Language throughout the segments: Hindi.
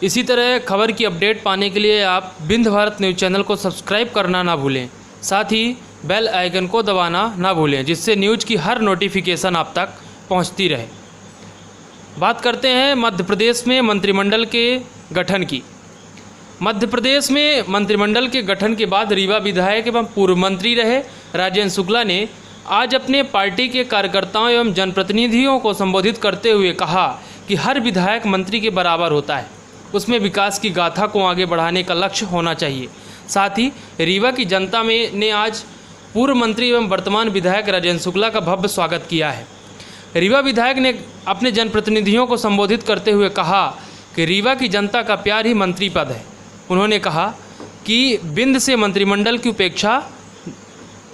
इसी तरह खबर की अपडेट पाने के लिए आप विंध्य भारत न्यूज़ चैनल को सब्सक्राइब करना ना भूलें। साथ ही बेल आइकन को दबाना ना भूलें, जिससे न्यूज़ की हर नोटिफिकेशन आप तक पहुंचती रहे। बात करते हैं मध्य प्रदेश में मंत्रिमंडल के गठन की। मध्य प्रदेश में मंत्रिमंडल के गठन के बाद रीवा विधायक एवं पूर्व मंत्री रहे राजेंद्र शुक्ला ने आज अपने पार्टी के कार्यकर्ताओं एवं जनप्रतिनिधियों को संबोधित करते हुए कहा कि हर विधायक मंत्री के बराबर होता है, उसमें विकास की गाथा को आगे बढ़ाने का लक्ष्य होना चाहिए। साथ ही रीवा की जनता ने आज पूर्व मंत्री एवं वर्तमान विधायक राजेंद्र शुक्ला का भव्य स्वागत किया है। रीवा विधायक ने अपने जनप्रतिनिधियों को संबोधित करते हुए कहा कि रीवा की जनता का प्यार ही मंत्री पद है। उन्होंने कहा कि विंध्य से मंत्रिमंडल की उपेक्षा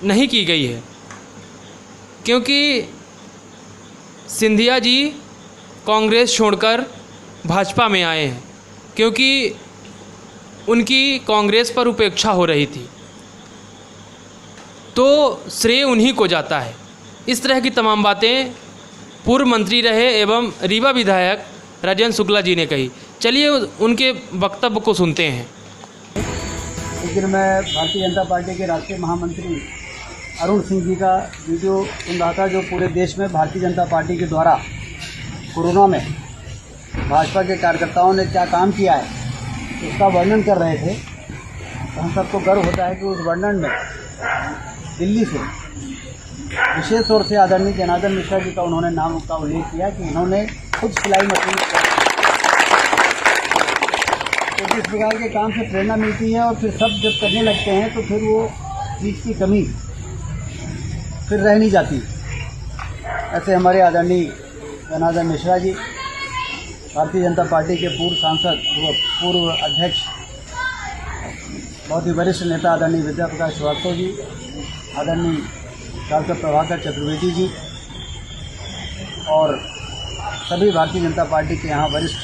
नहीं की गई है, क्योंकि सिंधिया जी कांग्रेस छोड़कर भाजपा में आए हैं, क्योंकि उनकी कांग्रेस पर उपेक्षा हो रही थी, तो श्रेय उन्हीं को जाता है। इस तरह की तमाम बातें पूर्व मंत्री रहे एवं रीवा विधायक राजेंद्र शुक्ला जी ने कही। चलिए उनके वक्तव्य को सुनते हैं। एक दिन मैं भारतीय जनता पार्टी के राष्ट्रीय महामंत्री अरुण सिंह जी का वीडियो सुन रहा था, जो पूरे देश में भारतीय जनता पार्टी के द्वारा कोरोना में भाजपा के कार्यकर्ताओं ने क्या काम किया है उसका वर्णन कर रहे थे। तो हम सबको गर्व होता है कि उस वर्णन में दिल्ली से विशेष तौर से आदरणीय जनार्दन मिश्रा जी का उन्होंने नाम का उल्लेख किया कि उन्होंने खुद सिलाई मशीन, तो जिस प्रकार के काम से प्रेरणा मिलती है और फिर सब जब करने लगते हैं तो फिर वो चीज़ की कमी फिर रह नहीं जाती। ऐसे हमारे आदरणीय जनार्दन मिश्रा जी, भारतीय जनता पार्टी के पूर्व सांसद, पूर्व अध्यक्ष, बहुत ही वरिष्ठ नेता आदरणीय विद्या प्रकाश श्रीवास्तव जी, आदरणीय सांसद प्रभाकर चतुर्वेदी जी और सभी भारतीय जनता पार्टी के यहाँ वरिष्ठ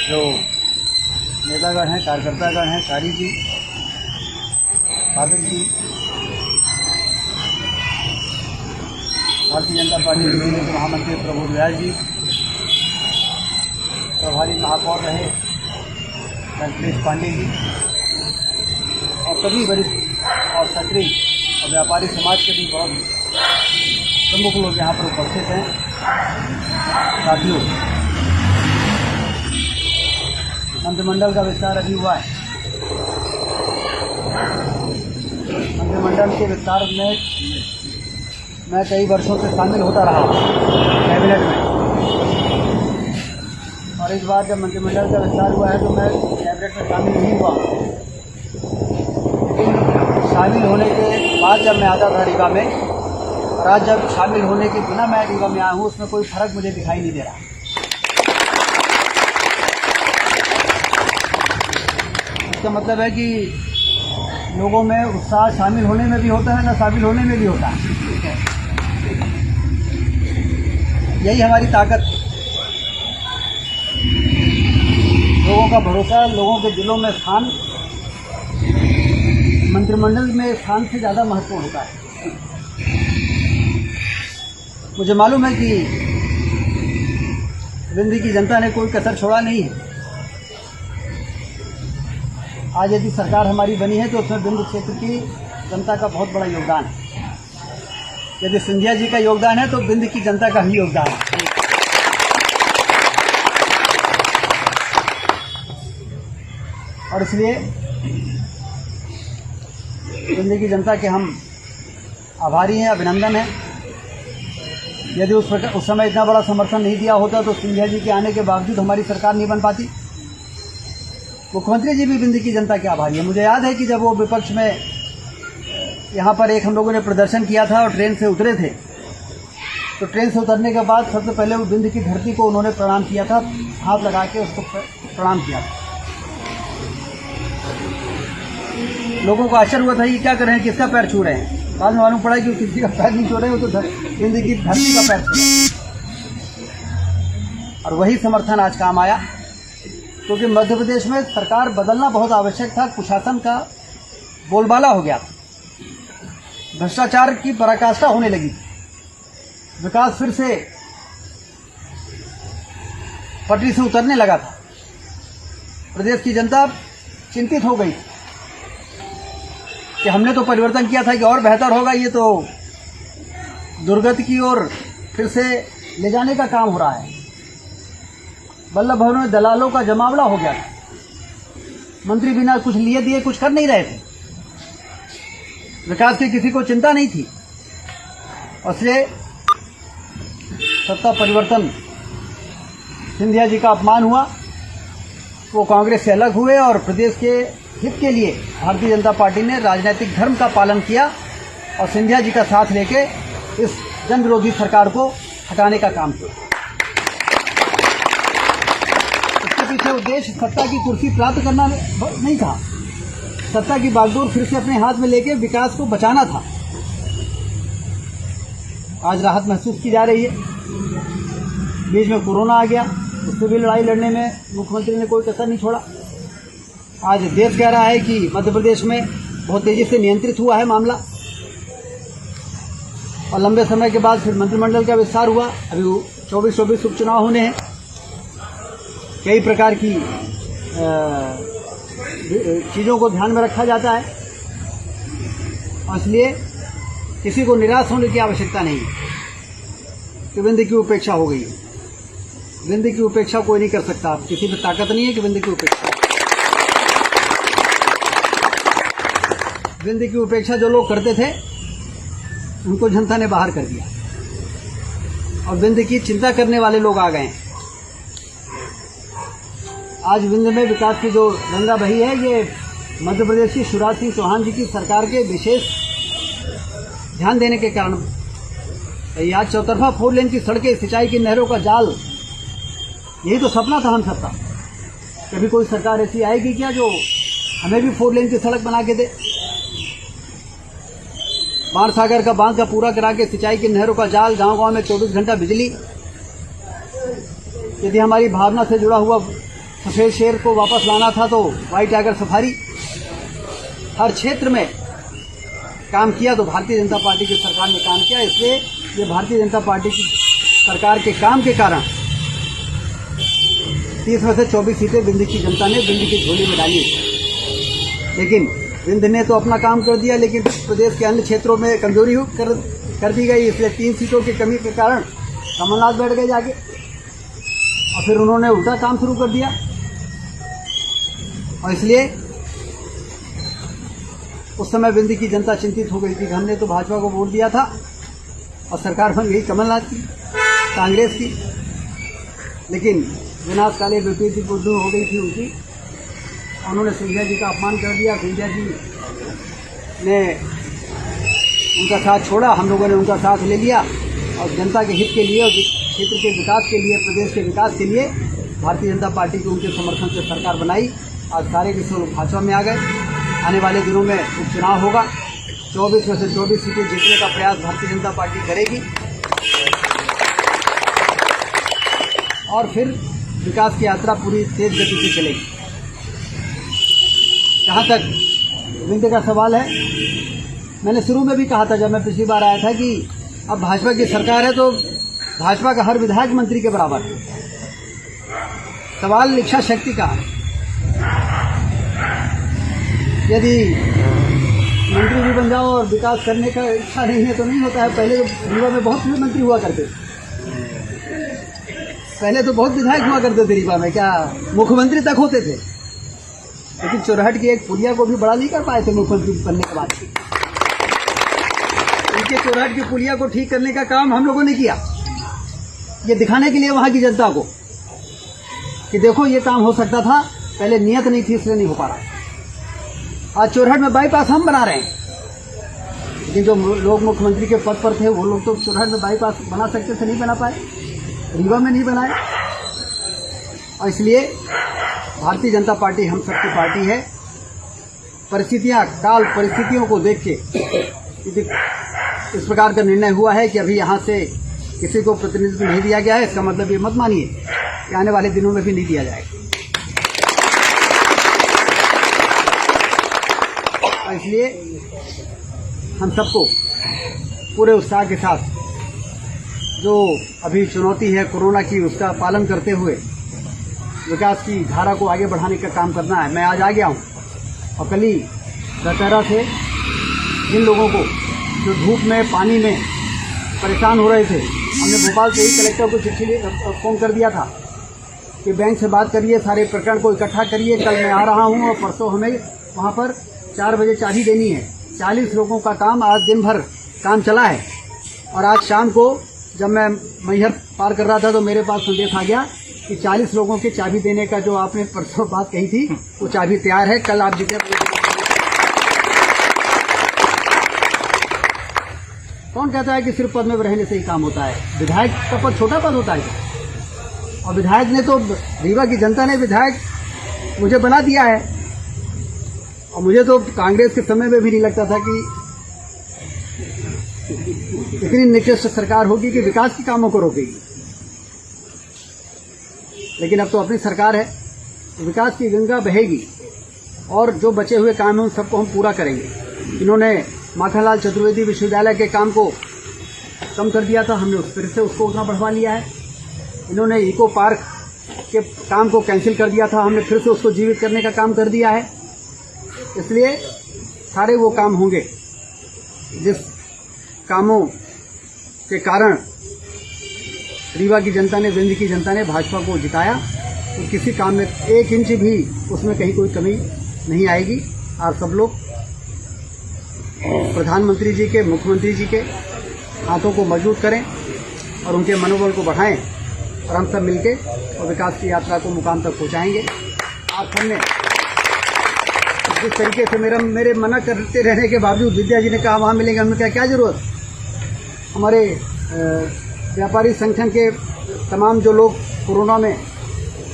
जो नेतागण हैं, कार्यकर्तागण हैं, कारी जी, बादल जी, भारतीय जनता पार्टी के जिले के महामंत्री प्रभु व्यास जी, प्रभारी महापौर रहे वेंकटेश पांडे जी और सभी वरिष्ठ और क्षत्रिय और व्यापारी समाज के भी बहुत प्रमुख लोग यहाँ पर उपस्थित हैं। साथियों, मंत्रिमंडल का विस्तार अभी हुआ है। मंत्रिमंडल के विस्तार में मैं कई वर्षों से शामिल होता रहा कैबिनेट में, और इस बार जब मंत्रिमंडल का विस्तार हुआ है तो मैं कैबिनेट में शामिल नहीं हुआ। लेकिन शामिल होने के बाद जब मैं आता था रीवा में, और आज जब शामिल होने के बिना मैं रीवा में आया हूँ, उसमें कोई फर्क मुझे दिखाई नहीं दे रहा। इसका मतलब है कि लोगों में उत्साह शामिल होने में भी होता है, ना शामिल होने में भी होता है। यही हमारी ताकत, लोगों का भरोसा, लोगों के दिलों में स्थान मंत्रिमंडल में स्थान से ज़्यादा महत्वपूर्ण होता है। मुझे मालूम है कि विंध्य की जनता ने कोई कसर छोड़ा नहीं है। आज यदि सरकार हमारी बनी है तो उसमें विंध्य क्षेत्र की जनता का बहुत बड़ा योगदान है। यदि सिंधिया जी का योगदान है तो विंध्य की जनता का ही योगदान है। और इसलिए विंध्य की जनता के हम आभारी हैं, अभिनंदन है। यदि उस समय इतना बड़ा समर्थन नहीं दिया होता तो सिंधिया जी के आने के बावजूद हमारी सरकार नहीं बन पाती। मुख्यमंत्री जी भी विंध्य की जनता के आभारी है। मुझे याद है कि जब वो विपक्ष में यहाँ पर एक हम लोगों ने प्रदर्शन किया था और ट्रेन से उतरे थे, तो ट्रेन से उतरने के बाद सबसे पहले वो विंध्य की धरती को उन्होंने प्रणाम किया था, हाथ लगा के उसको प्रणाम किया था। लोगों को आश्चर्य हुआ था कि क्या कर रहे हैं, किसका पैर छू रहे हैं। बाद में मालूम पड़ा कि वो किसी का पैर नहीं छू रहे, वो तो विंध्य की धरती का पैर छू रहे हैं। और वही समर्थन आज काम आया, क्योंकि मध्य प्रदेश में सरकार बदलना बहुत आवश्यक था। कुशासन का बोलबाला हो गया था, भ्रष्टाचार की पराकाष्ठा होने लगी थी, विकास फिर से पटरी से उतरने लगा था। प्रदेश की जनता चिंतित हो गई कि हमने तो परिवर्तन किया था कि और बेहतर होगा, ये तो दुर्गति की ओर फिर से ले जाने का काम हो रहा है। वल्लभ भवन में दलालों का जमावड़ा हो गया था। मंत्री बिना कुछ लिए दिए कुछ कर नहीं रहे थे। विकास की किसी को चिंता नहीं थी। और इसलिए सत्ता परिवर्तन, सिंधिया जी का अपमान हुआ, वो कांग्रेस से अलग हुए और प्रदेश के हित के लिए भारतीय जनता पार्टी ने राजनीतिक धर्म का पालन किया और सिंधिया जी का साथ लेके इस जन विरोधी सरकार को हटाने का काम किया। इसके पीछे उद्देश्य सत्ता की कुर्सी प्राप्त करना नहीं था, सत्ता की बागडोर फिर से अपने हाथ में लेके विकास को बचाना था। आज राहत महसूस की जा रही है। बीच में कोरोना आ गया, उससे भी लड़ाई लड़ने में मुख्यमंत्री ने कोई कसर नहीं छोड़ा। आज देश कह रहा है कि मध्य प्रदेश में बहुत तेजी से नियंत्रित हुआ है मामला और लंबे समय के बाद फिर मंत्रिमंडल का विस्तार हुआ। अभी 24 उपचुनाव होने हैं। कई प्रकार की चीज़ों को ध्यान में रखा जाता है और इसलिए किसी को निराश होने की आवश्यकता नहीं कि विंध्य की उपेक्षा हो गई है। विंध्य की उपेक्षा कोई नहीं कर सकता। आप किसी में ताकत नहीं है कि विंध्य की उपेक्षा। विंध्य की उपेक्षा जो लोग करते थे उनको जनता ने बाहर कर दिया और विंध्य की चिंता करने वाले लोग आ गए हैं। आज विंध्य में विकास की जो गंगा बही है, ये मध्य प्रदेश की शिवराज सिंह चौहान जी की सरकार के विशेष ध्यान देने के कारण ये आज चौतरफा 4 लेन की सड़कें, सिंचाई की नहरों का जाल, यही तो सपना था हम सबका। कभी कोई सरकार ऐसी आएगी क्या जो हमें भी 4 लेन की सड़क बना के दे? बाणसागर का बांध का पूरा करा के सिंचाई की नहरों का जाल, गांव-गांव में 24 घंटा बिजली। यदि हमारी भावना से जुड़ा हुआ सफेद शेर को वापस लाना था तो व्हाइट टाइगर सफारी। हर क्षेत्र में काम किया तो भारतीय जनता पार्टी की सरकार ने काम किया। इसलिए ये भारतीय जनता पार्टी की सरकार के काम के कारण 30 में से 24 सीटें विंध्य की जनता ने विंध्य की झोली में डाली। लेकिन विंध्य ने तो अपना काम कर दिया, लेकिन प्रदेश के अन्य क्षेत्रों में कमजोरी कर दी गई। इसलिए 3 सीटों की कमी के कारण कमलनाथ बैठ गए जाके और फिर उन्होंने उल्टा काम शुरू कर दिया। और इसलिए उस समय विंध्य की जनता चिंतित हो गई थी कि हमने तो भाजपा को वोट दिया था और सरकार बन गई कमलनाथ की, कांग्रेस की। लेकिन विनाशकाली विपरीत बुद्धि हो गई थी उनकी। उन्होंने सिंधिया जी का अपमान कर दिया। सिंधिया जी ने उनका साथ छोड़ा, हम लोगों ने उनका साथ ले लिया और जनता के हित के लिए और क्षेत्र के विकास के लिए, प्रदेश के विकास के लिए भारतीय जनता पार्टी की उनके समर्थन से सरकार बनाई। आज सारे के सब भाजपा में आ गए। आने वाले दिनों में उपचुनाव होगा। 24 में से 24 सीटें जीतने का प्रयास भारतीय जनता पार्टी करेगी और फिर विकास की यात्रा पूरी तेज गति से चलेगी। जहाँ तक विंध्य का सवाल है, मैंने शुरू में भी कहा था जब मैं पिछली बार आया था कि अब भाजपा की सरकार है तो भाजपा का हर विधायक मंत्री के बराबर है। सवाल इच्छा शक्ति का है। यदि मंत्री भी बन जाओ और विकास करने का इच्छा नहीं है तो नहीं होता है। पहले तो रीवा में बहुत मंत्री हुआ करते, पहले तो बहुत विधायक हुआ करते थे रीवा में, क्या मुख्यमंत्री तक होते थे। लेकिन चौराहट की एक पुलिया को भी बड़ा नहीं कर पाए थे मुख्यमंत्री बनने के बाद। उनके चौराहट की पुलिया को ठीक करने का काम हम लोगों ने किया, ये दिखाने के लिए वहां की जनता को कि देखो ये काम हो सकता था। पहले नियत नहीं थी, इसलिए नहीं हो पा रहा। आज चौराहट में बाईपास हम बना रहे हैं, लेकिन जो लोग मुख्यमंत्री के पद पर थे वो लोग तो चौराहट में बाईपास बना सकते थे, नहीं बना पाए। रीवा में नहीं बनाए। और इसलिए भारतीय जनता पार्टी हम सबकी पार्टी है। परिस्थितियां, काल परिस्थितियों को देख के इस प्रकार का निर्णय हुआ है कि अभी यहाँ से किसी को प्रतिनिधित्व नहीं दिया गया है। इसका मतलब ये मत मानिए कि आने वाले दिनों में भी नहीं दिया जाएगा। इसलिए हम सबको पूरे उत्साह के साथ जो अभी चुनौती है कोरोना की, उसका पालन करते हुए विकास की धारा को आगे बढ़ाने का काम करना है। मैं आज आ गया हूँ और कल ही दशहरा से जिन लोगों को जो धूप में पानी में परेशान हो रहे थे, हमने भोपाल से ही कलेक्टर को चिट्ठी फ़ोन कर दिया था कि बैंक से बात करिए, सारे प्रकरण को इकट्ठा करिए। कल मैं आ रहा हूँ और परसों हमें वहाँ पर 4 बजे चाबी देनी है। 40 लोगों का काम आज दिन भर काम चला है और आज शाम को जब मैं मैहर पार कर रहा था तो मेरे पास संदेश आ गया कि 40 लोगों की चाबी देने का जो आपने परसों बात कही थी वो चाबी तैयार है। कल आप जितने कौन कहता है कि सिर्फ पद में रहने से ही काम होता है? विधायक का पद छोटा पद होता है और विधायक ने तो रीवा की जनता ने विधायक मुझे बना दिया है और मुझे तो कांग्रेस के समय में भी नहीं लगता था कि इतनी निकृष्ट सरकार होगी कि विकास के कामों को रोकेगी। लेकिन अब तो अपनी सरकार है, विकास की गंगा बहेगी और जो बचे हुए काम हैं उन सबको हम पूरा करेंगे। इन्होंने माखनलाल चतुर्वेदी विश्वविद्यालय के काम को कम कर दिया था, हमने फिर से उसको उतना बढ़वा लिया है। इन्होंने इको पार्क के काम को कैंसिल कर दिया था, हमने फिर से उसको जीवित करने का काम कर दिया है। इसलिए सारे वो काम होंगे जिस कामों के कारण रीवा की जनता ने, विंध्य की जनता ने भाजपा को जिताया। तो किसी काम में 1 इंच भी उसमें कहीं कोई कमी नहीं आएगी। और सब लोग प्रधानमंत्री जी के, मुख्यमंत्री जी के हाथों को मजबूत करें और उनके मनोबल को बढ़ाएं और हम सब मिलके और विकास की यात्रा को मुकाम तक पहुंचाएंगे। आज हमने जिस तरीके से मेरे मना करते रहने के बावजूद विद्या जी ने कहा वहाँ मिलेंगे, हमने कहा क्या जरूरत। हमारे व्यापारी संगठन के तमाम जो लोग कोरोना में,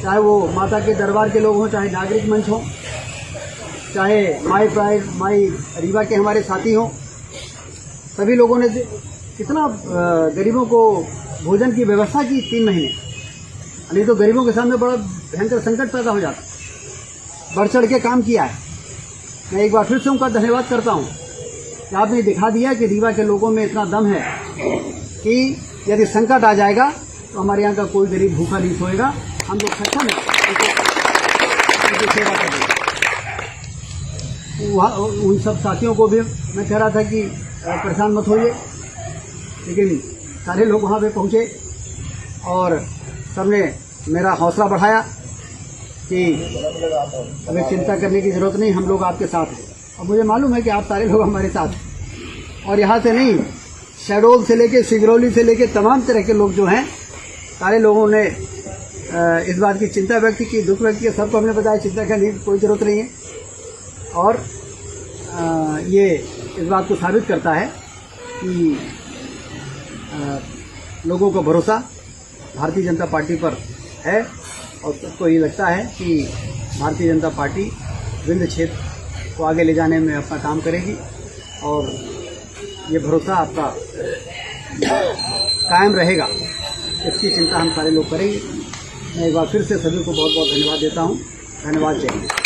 चाहे वो माता के दरबार के लोग हों, चाहे नागरिक मंच हों, चाहे माई प्राइड, माई रीवा के हमारे साथी हों, सभी लोगों ने कितना गरीबों को भोजन की व्यवस्था की 3 महीने। नहीं तो गरीबों के सामने बड़ा भयंकर संकट पैदा हो जाता। बढ़ चढ़ के काम किया है। मैं एक बार फिर से उनका धन्यवाद करता हूँ कि आपने दिखा दिया कि रीवा के लोगों में इतना दम है कि यदि संकट आ जाएगा तो हमारे यहाँ का कोई गरीब भूखा नहीं सोएगा। हम लोग सक्षम हैं उनकी सेवा करने। उन सब साथियों को भी मैं कह रहा था कि परेशान मत होइए, लेकिन सारे लोग वहाँ पे पहुँचे और सबने मेरा हौसला बढ़ाया कि हमें चिंता करने की ज़रूरत नहीं, हम लोग आपके साथ हैं। और मुझे मालूम है कि आप सारे लोग हमारे साथ हैं। और यहाँ से नहीं, शहडोल से लेके, सिगरौली से लेके तमाम तरह के लोग जो हैं, सारे लोगों ने इस बात की चिंता व्यक्त की, दुख व्यक्त किया। सबको हमने बताया चिंता करने की कोई ज़रूरत नहीं है। और ये इस बात को साबित करता है कि लोगों का भरोसा भारतीय जनता पार्टी पर है और सबको ये लगता है कि भारतीय जनता पार्टी विंध्य क्षेत्र को आगे ले जाने में अपना काम करेगी और ये भरोसा आपका कायम रहेगा, इसकी चिंता हम सारे लोग करेंगे। मैं एक बार फिर से सभी को बहुत बहुत धन्यवाद देता हूँ। धन्यवाद। जय हिंद।